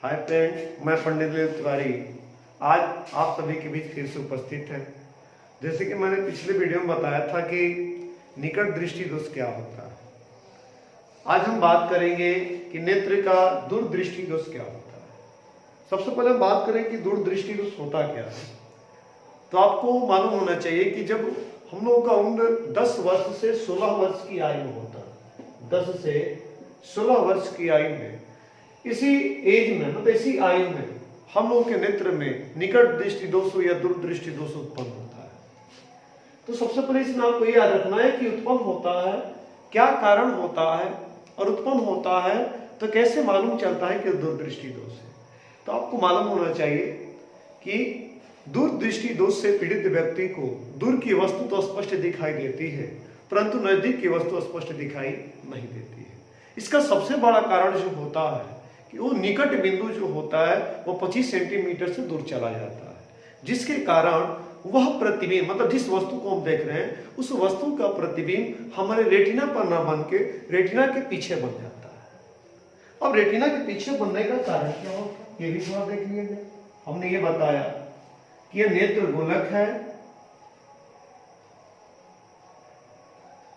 Hi friend, मैं पंडित ललित तिवारी आज आप सभी के बीच फिर से उपस्थित है। जैसे कि मैंने पिछले वीडियो में बताया था कि निकट दृष्टि दोष क्या होता है। आज हम बात करेंगे कि नेत्र का दूरदृष्टि दोष क्या होता है। सबसे पहले हम बात करें कि दूरदृष्टि दोष होता क्या है। तो आपको मालूम होना चाहिए कि जब हम लोगों का उम्र 10 वर्ष से 16 वर्ष की आयु में होता है, 10 से 16 वर्ष की आयु में, इसी एज में मतलब इसी आयु में हम लोगों के नेत्र में निकट दृष्टि दोष या दूरदृष्टि दोष उत्पन्न होता है। तो सबसे पहले इसमें आपको याद रखना है कि उत्पन्न होता है, क्या कारण होता है, और उत्पन्न होता है तो कैसे मालूम चलता है कि दूरदृष्टि दोष है। तो आपको मालूम होना चाहिए कि दूरदृष्टि दोष से पीड़ित व्यक्ति को दूर की वस्तु तो स्पष्ट दिखाई देती है, परंतु नजदीक की वस्तु स्पष्ट दिखाई नहीं देती है। इसका सबसे बड़ा कारण जो होता है कि वो निकट बिंदु जो होता है वो 25 सेंटीमीटर से दूर चला जाता है, जिसके कारण वह प्रतिबिंब मतलब जिस वस्तु को हम देख रहे हैं उस वस्तु का प्रतिबिंब हमारे रेटिना पर न बन के रेटिना के पीछे बन जाता है। अब रेटिना के पीछे बनने का कारण क्या होता है ये भी थोड़ा देख लीजिए। हमने ये बताया कि यह नेत्र गोलक है,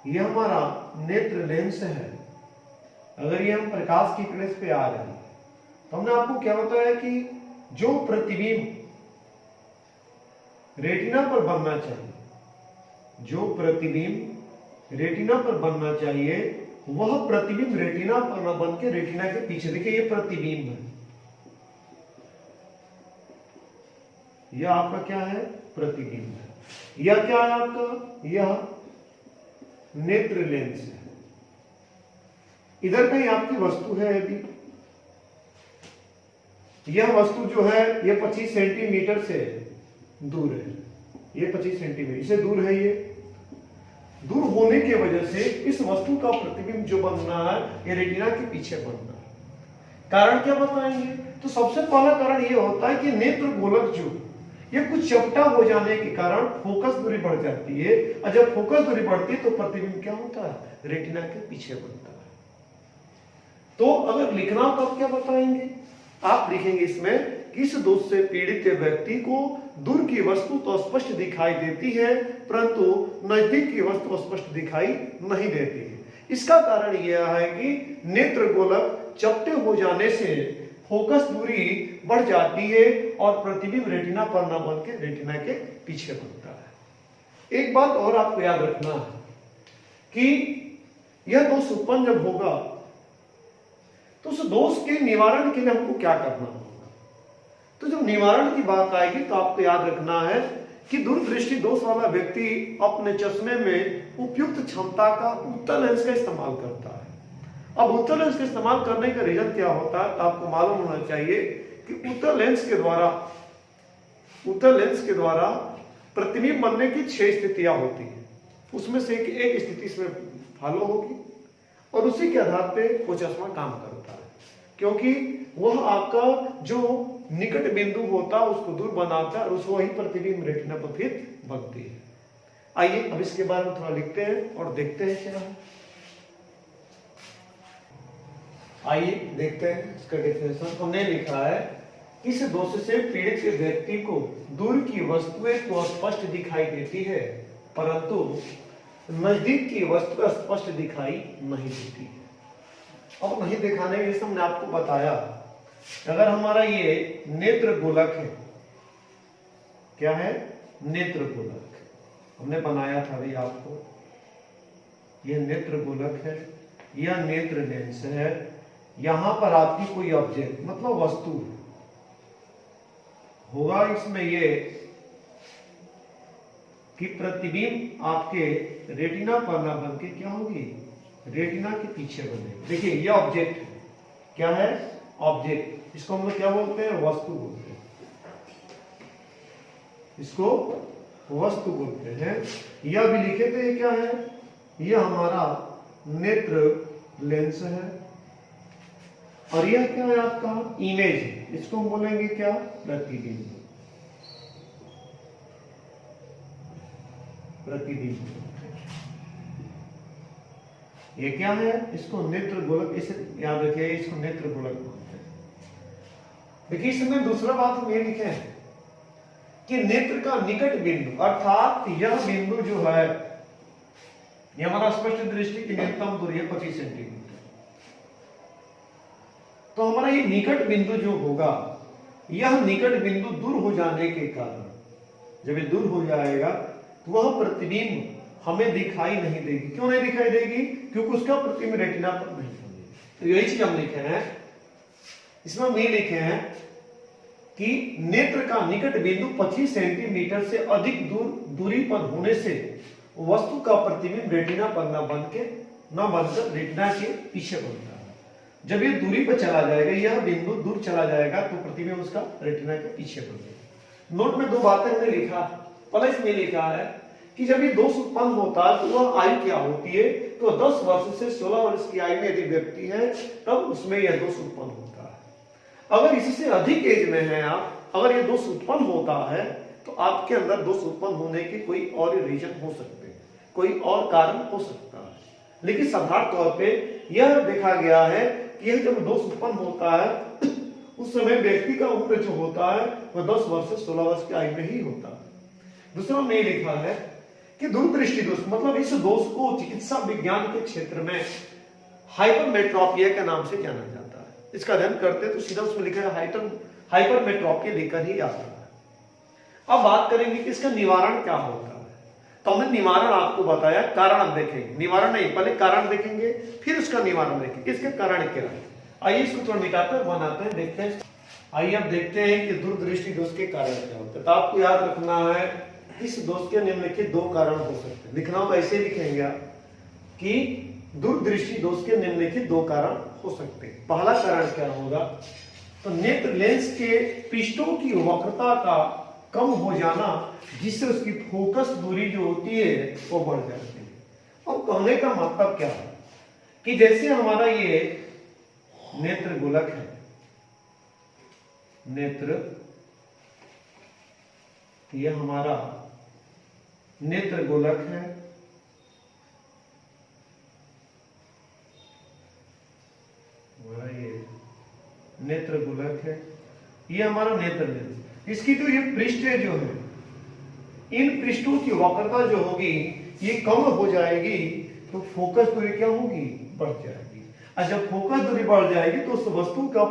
यह हमारा नेत्र लेंस है। अगर ये हम प्रकाश की किरण पे आ रहे हैं तो हमने आपको क्या बताया कि जो प्रतिबिंब रेटिना पर बनना चाहिए, जो प्रतिबिंब रेटिना पर बनना चाहिए वह प्रतिबिंब रेटिना पर न बन के रेटिना के पीछे, देखिए ये प्रतिबिंब है, यह आपका क्या है प्रतिबिंब है। यह क्या है आपका, यह नेत्र लेंस है। इधर कहीं आपकी वस्तु है, यदि यह वस्तु जो है ये 25 सेंटीमीटर से दूर है, ये 25 सेंटीमीटर से दूर है। ये दूर होने की वजह से इस वस्तु का प्रतिबिंब जो बनना है ये रेटिना के पीछे बनना है। कारण क्या बताएंगे? तो सबसे पहला कारण ये होता है कि नेत्र गोलक जो ये कुछ चपटा हो जाने के कारण फोकस दूरी बढ़ जाती है, और जब फोकस दूरी बढ़ती है तो प्रतिबिंब क्या होता है, रेटिना के पीछे बनता है। तो अगर लिखना हो तो आप क्या बताएंगे? आप लिखेंगे इसमें कि इस दोष से पीड़ित व्यक्ति को दूर की वस्तु तो स्पष्ट दिखाई देती है, परंतु नजदीक की वस्तु स्पष्ट दिखाई नहीं देती है। इसका कारण यह है कि नेत्र गोलक चपटे हो जाने से फोकस दूरी बढ़ जाती है और प्रतिबिंब रेटिना पर न बन के रेटिना के पीछे बनता है। एक बात और आपको याद रखना है कि यह दोष उत्पन्न जब होगा तो उस दोष के निवारण के लिए हमको क्या करना होगा। तो जब निवारण की बात आएगी तो आपको याद रखना है कि दूरदृष्टि दोष वाला व्यक्ति अपने चश्मे में उपयुक्त क्षमता का उत्तल लेंस का इस्तेमाल करता है। अब उत्तल लेंस का इस्तेमाल करने का रीजन क्या होता है, तो आपको मालूम होना चाहिए कि उत्तल लेंस के द्वारा प्रतिबिंब बनने की 6 स्थितियां होती है। उसमें से एक स्थिति इसमें फॉलो होगी और उसी के आधार पे वो चश्मा काम करता है, क्योंकि वह आपका जो निकट बिंदु होता है उसको दूर बनाता है और उस वही प्रतिबिंब रेटिना पर फिर बनती है। आइए अब इसके बारे में थोड़ा लिखते हैं और देखते हैं क्या है। आइए देखते हैं इसका डेफिनेशन। हमने लिखा है इस दोष से पीड़ित व्यक्ति को दूर की वस्तुएं तो स्पष्ट दिखाई देती है, परंतु नजदीक की वस्तु स्पष्ट दिखाई नहीं देती है। अब नहीं दिखाने के लिए हमने आपको बताया, अगर हमारा ये नेत्र गोलक है, क्या है, नेत्र गोलक हमने बनाया था भाई आपको, यह नेत्र गोलक है, यह नेत्र लेंस है। यहां पर आपकी कोई ऑब्जेक्ट मतलब वस्तु होगा, इसमें ये कि प्रतिबिंब आपके रेटिना पर ना बन के क्या होगी, रेटिना के पीछे बनेगी। देखिए ये ऑब्जेक्ट है, क्या है, ऑब्जेक्ट। इसको हम लोग क्या बोलते हैं, वस्तु बोलते हैं, इसको वस्तु बोलते हैं। यह भी लिखे थे क्या है, यह हमारा नेत्र लेंस है और यह क्या है आपका इमेज है, इसको हम बोलेंगे क्या, प्रतिबिंब। प्रतिबिंब ये क्या है, इसको नेत्र गोलक, इसे याद रखिए, इसको नेत्र गोलक बोलते हैं। देखिए इसमें दूसरा बात हम ये लिखे हैं कि नेत्र का निकट बिंदु, अर्थात यह बिंदु जो है, यह हमारा स्पष्ट दृष्टि की न्यूनतम दूरी है 25 सेंटीमीटर। तो हमारा ये निकट बिंदु जो होगा, यह निकट बिंदु दूर हो जाने के कारण, जब ये दूर हो जाएगा तो वह प्रतिबिंब हमें दिखाई नहीं देगी। क्यों नहीं दिखाई देगी? क्योंकि उसका प्रतिबिंब रेटिना पर नहीं होगी। तो यही चीज हम लिखे हैं, इसमें हम ये लिखे हैं कि नेत्र का निकट बिंदु 25 सेंटीमीटर से अधिक दूरी पर होने से वस्तु का प्रतिबिंब रेटिना पर न बनकर रेटिना के पीछे बनता है। जब ये दूरी पर चला जाएगा, यह बिंदु दूर चला जाएगा, तो प्रतिबिंब उसका रेटिना के पीछे बनेगा। नोट में दो बातें हमने लिखा, पहले इसमें लिखा है कि जब ये दोष उत्पन्न होता है तो वह आयु क्या होती है, तो 10 वर्ष से 16 वर्ष की आयु में यदि व्यक्ति है तब उसमें यह दोष उत्पन्न होता है। अगर इससे अधिक एज में है आप, अगर ये दोष उत्पन्न होता है तो आपके अंदर दोष उत्पन्न होने के कोई और रीजन हो सकते हैं, कोई और कारण हो सकता है। लेकिन साधारण तौर पे यह देखा गया है कि यह जब दोष उत्पन्न होता है उस समय व्यक्ति का उम्र जो होता है वह 10 वर्ष से 16 वर्ष की आयु में ही होता है। दूसरा में लिखा है कि दूरदृष्टि दोष, मतलब इस दोष को चिकित्सा विज्ञान के क्षेत्र में हाइपरमेट्रोपिया के नाम से जाना जाता है। इसका अध्ययन करते तो सीधा उसमें लिखा है हाइपरमेट्रोपिया लेकर ही आता है। अब बात करेंगे कि इसका निवारण क्या होता है। तो हमने निवारण आपको बताया, कारण देखेंगे, निवारण नहीं, पहले कारण देखेंगे फिर उसका निवारण देखेंगे। इसके कारण क्या है, आइए इसको थोड़ा मिटाते हैं, बनाते हैं, देखते हैं। आइए अब देखते हैं कि दूरदृष्टि दोष के कारण क्या होते हैं। तो आपको याद रखना है इस दोष के निम्नलिखित 2 कारण हो सकते हैं। लिखना हो ऐसे लिखेंगे आप कि दूरदृष्टि दोष के निम्नलिखित 2 कारण हो सकते हैं। पहला कारण क्या होगा, तो नेत्र लेंस के पृष्ठों की वक्रता का कम हो जाना, जिससे उसकी फोकस दूरी जो होती है वो बढ़ जाती है। और कहने का मतलब क्या है कि जैसे हमारा ये नेत्र गोलक है, ये हमारा नेत्र गोलक है, हमारा ये नेत्र गोलक है, ये हमारा नेत्र लेंस। इसकी तो ये पृष्ठ जो है, इन पृष्ठों की वक्रता जो होगी ये कम हो जाएगी, तो फोकस दूरी क्या होगी, बढ़ जाएगी। और जब फोकस दूरी बढ़ जाएगी तो उस वस्तु का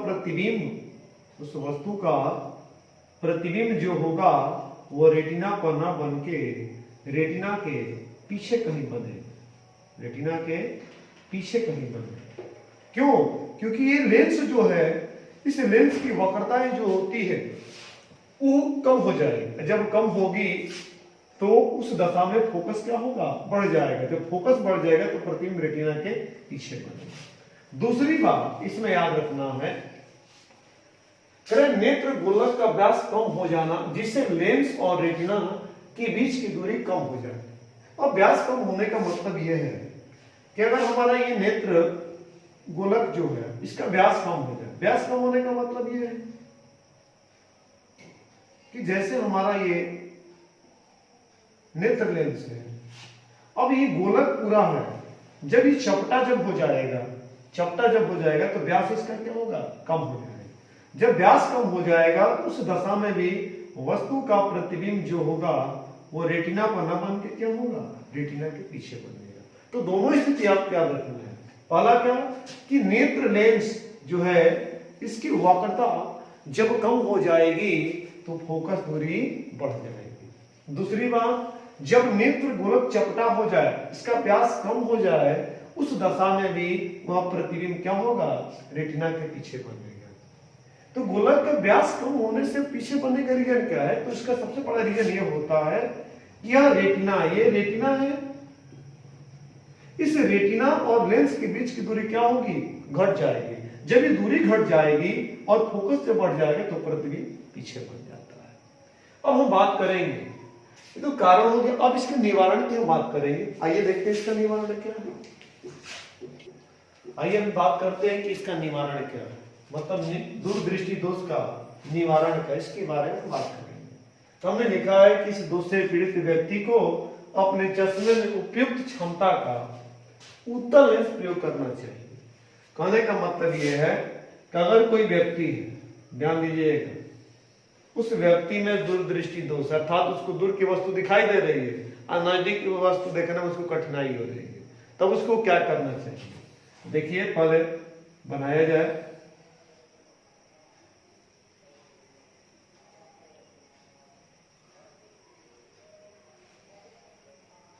प्रतिबिंब जो होगा वो रेटिना पर ना बन के रेटिना के पीछे कहीं बने, रेटिना के पीछे कहीं बने। क्यों? क्योंकि ये लेंस जो है, इस लेंस की वक्रताएं जो होती है वो कम हो जाएगी। जब कम होगी तो उस दशा में फोकस क्या होगा, बढ़ जाएगा। जब फोकस बढ़ जाएगा तो प्रतिबिंब रेटिना के पीछे बनेगा। दूसरी बात इसमें याद रखना है, नेत्र गोलक का व्यास कम हो जाना, जिससे लेंस और रेटिना के बीच की दूरी कम हो जाए। और व्यास कम होने का मतलब यह है कि अगर हमारा ये नेत्र गोलक जो है इसका व्यास कम हो जाए। व्यास कम होने का मतलब यह है कि जैसे हमारा ये नेत्र लेंस है, अब ये गोलक पूरा है, जब ये चपटा जब हो जाएगा तो व्यास इसका क्या होगा, कम हो जाएगा। जब व्यास कम हो जाएगा उस दशा में भी वस्तु का प्रतिबिंब जो होगा वो रेटिना पर न बन के क्या होगा, रेटिना के पीछे बनेगा। तो दोनों स्थिति आपको याद रखना है। पहला क्या कि नेत्र लेंस जो है इसकी वक्रता जब कम हो जाएगी तो फोकस दूरी बढ़ जाएगी। दूसरी बात, जब नेत्र गोलक चपटा हो जाए, इसका व्यास कम हो जाए, उस दशा में भी वह प्रतिबिंब क्या होगा, रेटिना के पीछे बनेगा। तो गोलक का व्यास कम होने से पीछे बनने का रीजन क्या है, तो इसका सबसे बड़ा रीजन यह होता है कि यह रेटिना, ये रेटिना है, इस रेटिना और लेंस के बीच की दूरी क्या होगी, घट जाएगी। जब ये दूरी घट जाएगी और फोकस जब बढ़ जाएगा तो प्रतिबिंब पीछे बन जाता है। अब हम बात करेंगे, ये तो कारण हो गया। अब इसके निवारण की हम बात करेंगे। आइए देखते हैं इसका निवारण क्या है। आइए हम बात करते हैं कि इसका निवारण क्या है, मतलब दूरदृष्टि दोष का निवारण का, इसके बारे में बात करेंगे। तो हमने लिखा है कि इस दोष से पीड़ित व्यक्ति को अपने चश्मे में उपयुक्त क्षमता का उत्तल लेंस प्रयोग करना चाहिए। कहने का मतलब यह है कि अगर कोई व्यक्ति ध्यान दीजिएगा, उस व्यक्ति में दूरदृष्टि दोष अर्थात उसको दूर की वस्तु दिखाई दे रही है और नजदीक की वस्तु देखने में उसको कठिनाई हो रही है, तब उसको क्या करना चाहिए? देखिए पहले बनाया जाए।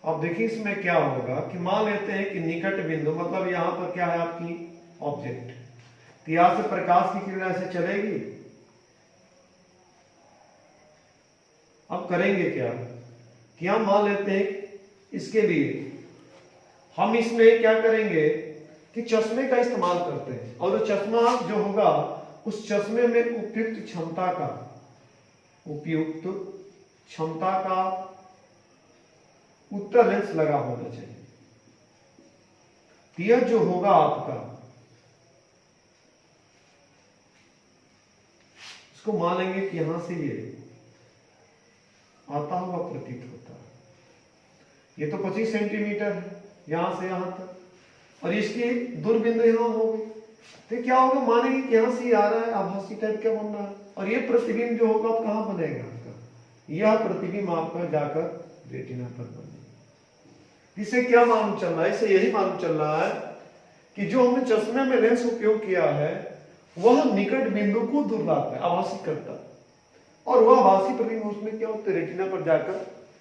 अब देखिए इसमें क्या होगा कि मान लेते हैं कि निकट बिंदु मतलब यहां पर क्या है आपकी ऑब्जेक्ट, तो यहां से प्रकाश की किरण ऐसे चलेगी। अब करेंगे क्या कि हम मान लेते हैं इसके लिए हम इसमें क्या करेंगे कि चश्मे का इस्तेमाल करते हैं, और जो चश्मा जो होगा उस चश्मे में उपयुक्त क्षमता का उत्तर लेंस लगा होना चाहिए। यह जो होगा आपका, इसको मान लेंगे कि यहां से ये आता हुआ प्रतीत होता है, ये तो 25 सेंटीमीटर है यहां से यहां तक, और इसकी दूरबिंदु यहां होगी, तो क्या होगा मानेंगे कि यहां से आ रहा है, आभासी टाइप का बन रहा है, और ये प्रतिबिंब जो होगा कहां बनेगा आपका, यह प्रतिबिंब आपका जाकर रेटिना पर बनेगा। इससे क्या मालूम चल रहा है? इससे यही मालूम चल रहा है कि जो हमने चश्मे में लेंस उपयोग किया है वह निकट बिंदु को दूर लाता है, आभासी करता है, और वह आभासी प्रतिबिंब उसमें क्या होता है, रेटिना पर जाकर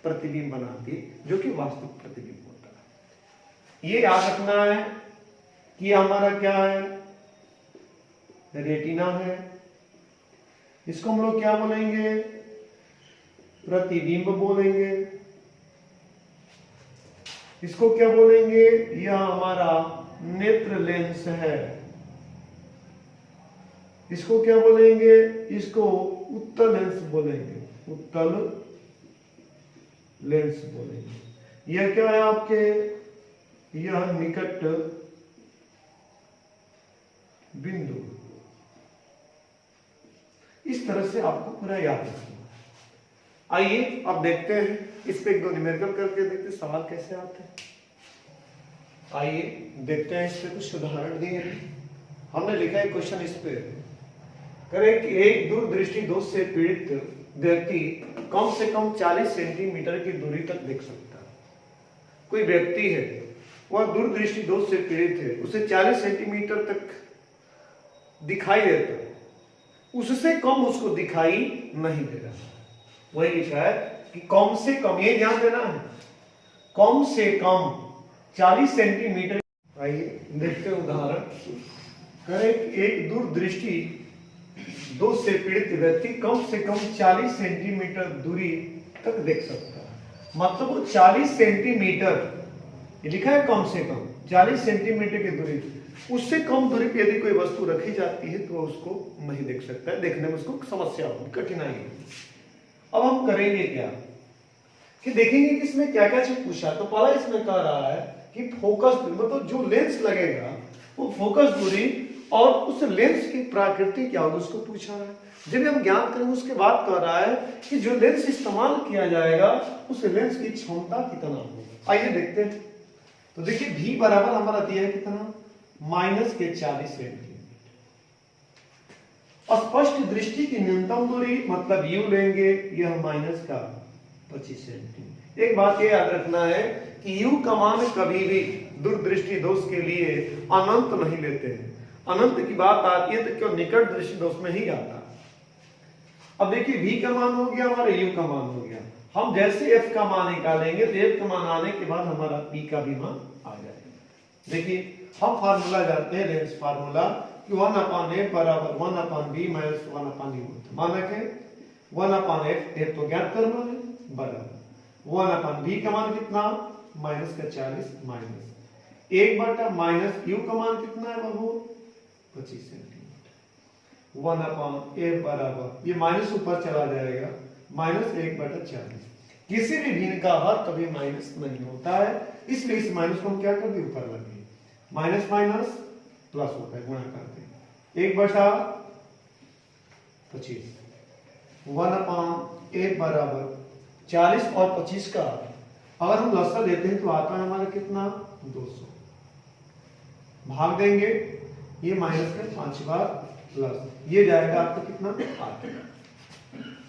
प्रतिबिंब बनाती है, जो कि वास्तविक प्रतिबिंब होता है। ये याद रखना है कि हमारा क्या है, रेटिना है, इसको हम लोग क्या बोलेंगे, प्रतिबिंब बोलेंगे। इसको क्या बोलेंगे, यह हमारा नेत्र लेंस है। इसको क्या बोलेंगे, इसको उत्तल लेंस बोलेंगे, उत्तल लेंस बोलेंगे। यह क्या है आपके, यह निकट बिंदु। इस तरह से आपको पूरा याद रखना। आइए अब देखते हैं इस पे एक दो न्यूमेरिकल करके देखते हैं सवाल कैसे आते हैं। आइए देखते हैं, इस पे कुछ उदाहरण दिए हैं। हमने लिखा है क्वेश्चन इस पे, करें कि एक दूरदृष्टि दोष से पीड़ित व्यक्ति कम से कम 40 सेंटीमीटर की दूरी तक देख सकता है। कोई व्यक्ति है वह दूरदृष्टि दोष से पीड़ित है, उसे 40 सेंटीमीटर तक दिखाई देता है, उससे कम उसको दिखाई नहीं दे रहा। वही लिखा है कि कम से कम, ये ध्यान देना है, कम से कम 40 सेंटीमीटर। आइए देखते हैं उदाहरण, करें एक दूरदृष्टि दोष से पीड़ित व्यक्ति कम से कम 40 सेंटीमीटर दूरी तक देख सकता है। मतलब वो 40 सेंटीमीटर, ये लिखा है कम से कम 40 सेंटीमीटर की दूरी, उससे कम दूरी पर यदि कोई वस्तु रखी जाती है तो उसको नहीं देख सकता है, देखने में उसको समस्या होगी, कठिनाई होगी। अब हम करेंगे क्या कि देखेंगे कि इसमें क्या क्या चीज पूछा। तो पहला इसमें कह रहा है कि फोकस, मतलब जो लेंस लगेगा वो फोकस दूरी और उस लेंस की प्रकृति क्या होगी उसको पूछा है। जब हम ज्ञान करेंगे उसके बाद कह रहा है कि जो लेंस इस्तेमाल किया जाएगा उस लेंस की क्षमता कितना होगी। आइए देखते हैं। तो देखिए भी बराबर हमारा दिया है कितना, -40 सेंटीमीटर। स्पष्ट दृष्टि की न्यूनतम दूरी मतलब यू लेंगे, यह -25 सेंटीमीटर। एक बात ये याद रखना है कि यू का मान कभी भी दूरदृष्टि दोष के लिए अनंत नहीं लेते हैं। अनंत की बात आती है तो क्यों निकट दृष्टि दोष में ही आता है। अब देखिए v का मान हो गया, हमारा u का मान हो गया। हम जैसे f का मान निकालेंगे तो f का मान आने के बाद हमारा p का भी मान आ जाएगा। देखिए हम फार्मूला जानते हैं, लेंस फार्मूला, 1/a बराबर 1/b माइनस 1/u। मानक है 1/f, f तो ज्ञात करना है, बराबर 1/b का मान कितना, -40 माइनस 1/, माइनस u का मान कितना है बाबू 25 सेंटीमीटर। 1/a बराबर, ये माइनस ऊपर चला जाएगा, -1/40। किसी भी भिन्न का हर कभी माइनस नहीं होता है, इसलिए इस माइनस को हम क्या कर दिए, ऊपर लगे, माइनस माइनस प्लस होता है, गुणा करते हैं 1/25। 1/a बराबर 40 और 25 का अगर हम लसा लेते हैं तो आता है हमारा कितना, 200। भाग देंगे, ये माइनस का 5 बार प्लस ये जाएगा आपका कितना 8।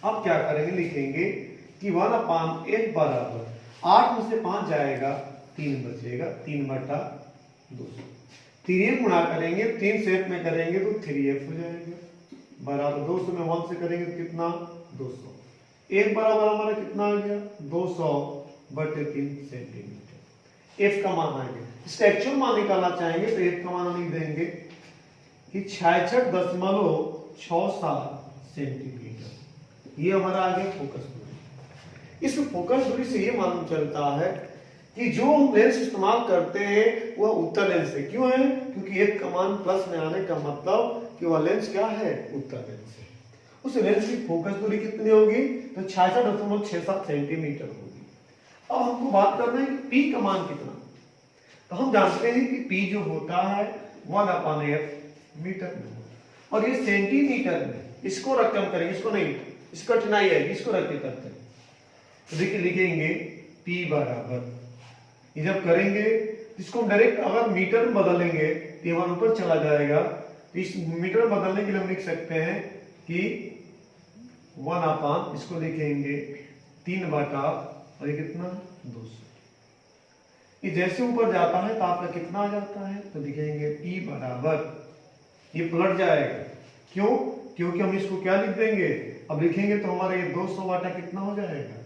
अब क्या करेंगे, लिखेंगे कि 1/f बराबर 8 में से 5 जाएगा 3 बचेगा 3/200। 3 गुणा करेंगे 3 से f में करेंगे तो 3f हो जाएगा बराबर 200 में 1 से करेंगे तो कितना 200। f बराबर हमारा कितना आ गया 200/3 सेंटीमीटर। f का मान आ गया। इसका एक्चुअल मान निकालना चाहेंगे तो f का मान हम लिख देंगे कि 66.67 सेंटीमीटर। ये हमारा आ गया फोकस दूरी। इस फोकस दूरी से ये मालूम चलता है कि जो लेंस इस्तेमाल करते हैं वह उत्तल लेंस है। क्यों है? क्योंकि एक का मान प्लस में आने का मतलब कि वह लेंस क्या है, उत्तल लेंस है। उस लेंस की फोकस दूरी कितनी होगी तो 66.67 सेंटीमीटर होगी। अब हमको बात करना है कि P का मान कितना। तो हम जानते हैं कि P जो होता है 1/f मीटर में, और ये सेंटीमीटर में। इसको रकम करेंगे, इसको नहीं, इसको कठिनाई है, इसको रख के करते हैं। तो देखिए लिखेंगे P बराबर, ये जब करेंगे इसको हम डायरेक्ट अगर मीटर में बदलेंगे तो ये ऊपर चला जाएगा। तो इस मीटर में बदलने के लिए हम लिख सकते हैं कि 1/, इसको लिखेंगे 3/, और ये कितना 200। ये जैसे ऊपर जाता है तो आपका कितना आ जाता है तो लिखेंगे P बराबर, ये पलट जाएगा। क्यों? क्योंकि हम इसको क्या लिख देंगे, अब लिखेंगे तो हमारा ये 200/, कितना हो जाएगा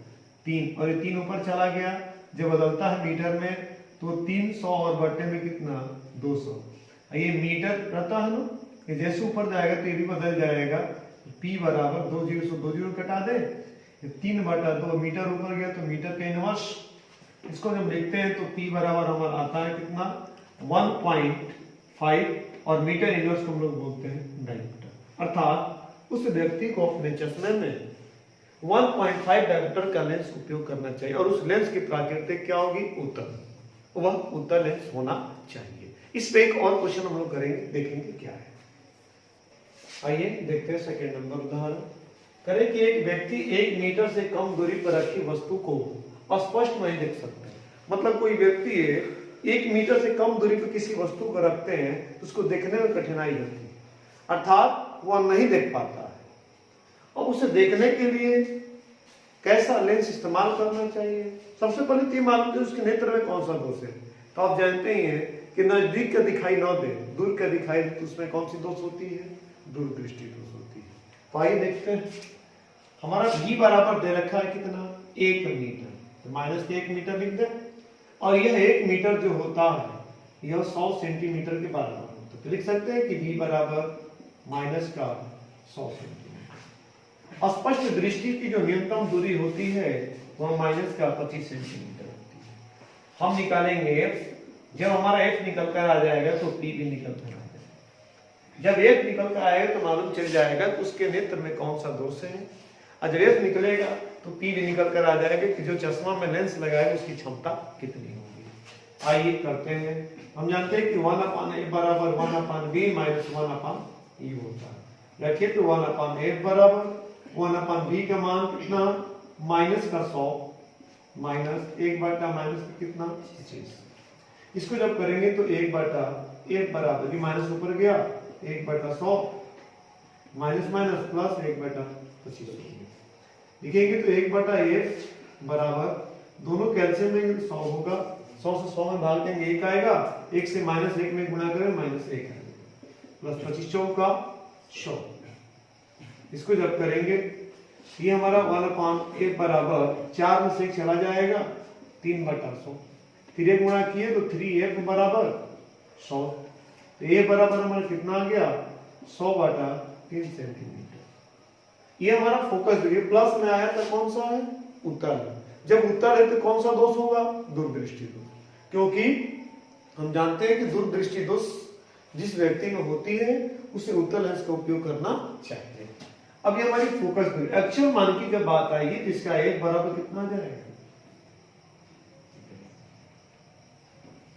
3, और ये 3 ऊपर चला गया। जब बदलता है मीटर में तो 300 और बट्टे में कितना 200। ये मीटर रहता है ना, ये जैसे ऊपर जाएगा तो ये भी बदल जाएगा। P बराबर 2 0 से 2 0 कटा दे, 3/2 मीटर ऊपर गया तो मीटर का इनवर्स। इसको जब लिखते हैं तो P बराबर हमारा आता है कितना 1.5, और मीटर इनवर्स को हम लोग बोलते हैं डायमीटर। अर्थात उस व्यक्ति को अपने चश्मे में 1.5 डायमीटर का लेंस उपयोग करना चाहिए, और उस लेंस की प्राकृतिक क्या होगी, उत्तल, वह उत्तल लेंस होना चाहिए। इस पे एक और क्वेश्चन हम लोग करेंगे, देखेंगे क्या है। आइए देखते हैं सेकंड नंबर उदाहरण। करें कि एक व्यक्ति 1 मीटर से कम दूरी पर रखी वस्तु को स्पष्ट नहीं देख सकता है। मतलब कोई व्यक्ति है 1 मीटर से कम दूरी पर किसी वस्तु को रखते हैं तो उसको देखने में कठिनाई होती है, अर्थात वह नहीं देख पाता है। और उसे देखने के लिए कैसा लेंस इस्तेमाल करना चाहिए। सबसे पहले तो मालूम है उसके नेत्र में कौन सा दोष है। तो आप जानते ही हैं कि नजदीक का दिखाई न दे, दूर का दिखाई दे, तो उसमें कौन सी दोष होती है, दूरदृष्टि दोष होती है। तो आइए देखते हैं। हमारा V बराबर दे रखा है कितना 1 मीटर, तो माइनस के 1 मीटर लिख दे, और यह 1 मीटर जो होता है यह 100 सेंटीमीटर के बराबर होता है। तो लिख सकते हैं कि V बराबर माइनस का 100 सेंटीमीटर। स्पष्ट दृष्टि की जो न्यूनतम दूरी होती है वह माइनस का 25 सेंटीमीटर होती है। हम निकालेंगे f। जब हमारा f निकल कर आ जाएगा तो P भी निकल कर आ जाएगा। जब f निकल कर आएगा तो मालूम चल जाएगा कि उसके नेत्र में कौन सा दोष है, और जब f निकलेगा तो P भी निकल कर आ जाएगा कि जो चश्मा में लेंस लगाएगा उसकी क्षमता कितनी होगी। आइए करते हैं। हम जानते हैं कि 1/f बराबर 1/b माइनस 1/e होता है। रखिए तो 1/f बराबर 1/b का मान कितना माइनस का 100 माइनस 1/, माइनस कितना 25। इसको जब करेंगे तो 1/f बराबर, माइनस ऊपर गया 1/100 माइनस माइनस प्लस 1/25 लिखेंगे तो 1/f बराबर, दोनों कैल्शियम में 100 होगा, 100 से 100 में भाग देंगे 1 आएगा, 1 से -1 में गुणा करें -1 आएगा, प्लस 25 चौका 100। इसको जब करेंगे ये हमारा 1/f बराबर 4 में से 1 चला जाएगा 3/100, फिर 1 गुणा किए तो 3f बराबर 100। तो ये बराबर हमारा कितना आ गया 100/3 सेंटीमीटर। ये हमारा फोकस दूरी। प्लस में आया तो कौन सा है, उत्तल। जब उत्तल है तो कौन सा दोष होगा, दूरदृष्टि दोष। क्योंकि हम जानते हैं कि दूरदृष्टि दोष जिस व्यक्ति में होती है उसे उत्तल लेंस का उपयोग करना चाहिए। अब ये हमारी फोकस दूरी। एक्चुअल मान की जब बात आएगी तो इसका एक बराबर कितना जाएगा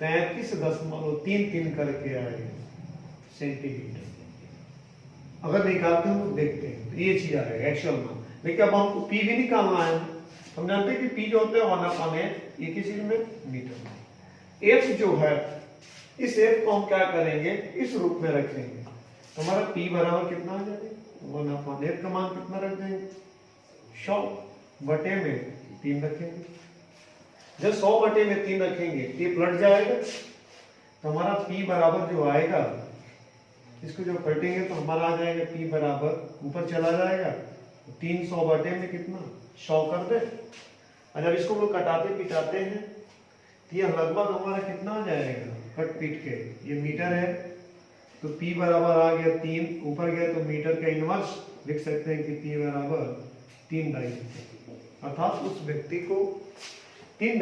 33.33 करके आएगा सेंटीमीटर। अगर निकालते हैं तो देखते हैं तो ये चीज आएगा एक्चुअल मान। लेकिन अब हमको P भी निकालना है। हम जानते हैं कि P जो होता है 1/f, ये किसी में मीटर में। F जो है इस F को हम क्या करेंगे, इस रूप में रखेंगे तो हमारा P बराबर कितना आ जाएगा 1/f का मान कितना रख देंगे 100 बटे में 3 रखेंगे। जब 100 बटे में 3 रखेंगे ये पलट जाएगा तो हमारा P बराबर जो आएगा इसको जो पलटेंगे तो हमारा आ जाएगा P बराबर ऊपर चला जाएगा 300 बटे में कितना 100 कर दे। और जब इसको हम लोग कटाते पिटाते हैं तो ये लगभग हमारा कितना आ जाएगा कट पीट के ये मीटर है तो P बराबर आ गया 3 ऊपर गया तो मीटर का इनवर्स लिख सकते हैं कि P बराबर 3 डायमीटर। अर्थात उस व्यक्ति को 3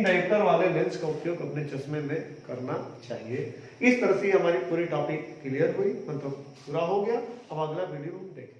डायमीटर वाले लेंस का उपयोग अपने चश्मे में करना चाहिए। इस तरह से हमारी पूरी टॉपिक क्लियर हुई, मतलब पूरा हो गया। अब अगला वीडियो देखें।